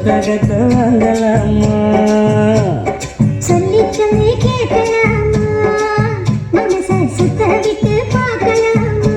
புத்தகத்தை வாங்கலாமா சொல்லி சொல்லி கேட்கலாமா மனச சுத்த விட்டு பார்க்கலாமா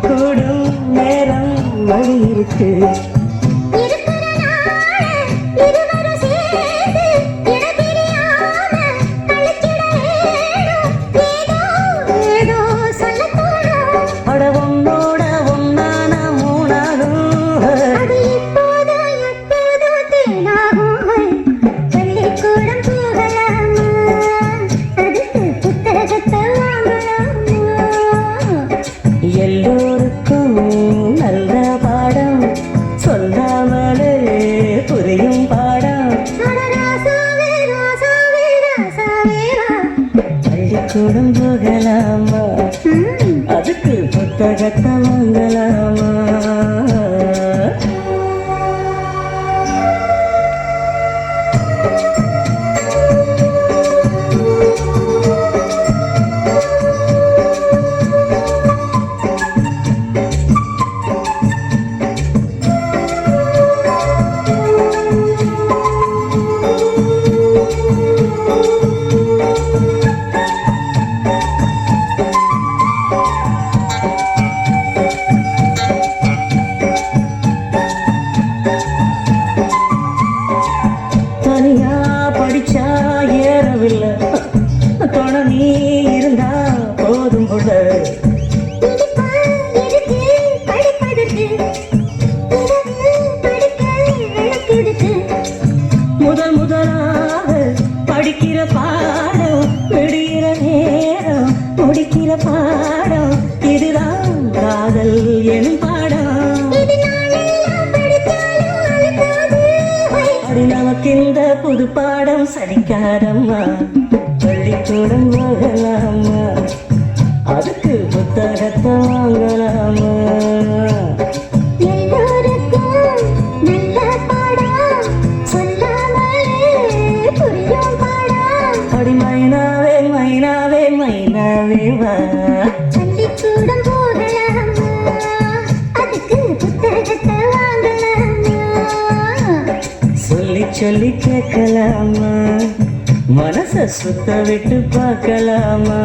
கூடும் நேரம் வழி இருக்கு படவனோட ஒன்னான மூணாகும் பள்ளிக்கூடம் போகலாமா அதுக்கு புத்தகத்தை எல்லோருக்கும் நல்ல பாடம் சொல்லாமலே புரியும் பாடம் பள்ளிக்கூடம் போகலாமா அதுக்கு புத்தகத்தை வாங்கலாமா தனியா படிச்சா ஏறவில்லை துணை நீ இருந்தா போதும் போல முதல் முதலாக படிக்கிற பாடம் விடுகிற நேரம் முடிக்கிற பாடம் இதுதான் காதல் எனும் பாடம் அப்படி நமக்கு இந்த புது பாடம் சலிக்காதம்மா பள்ளிக்கூடம் போகலாமா அதுக்கு புத்தகத்தை வாங்கலாமா அடி மைனாவே மைனாவே மைனாவே வா பள்ளிக்கூடம் போகலாமா அதுக்கு புத்தகத்தை வாங்கலாமா சொல்லி சொல்லி கேட்கலாமா மனச சுத்த விட்டு பார்க்கலாமா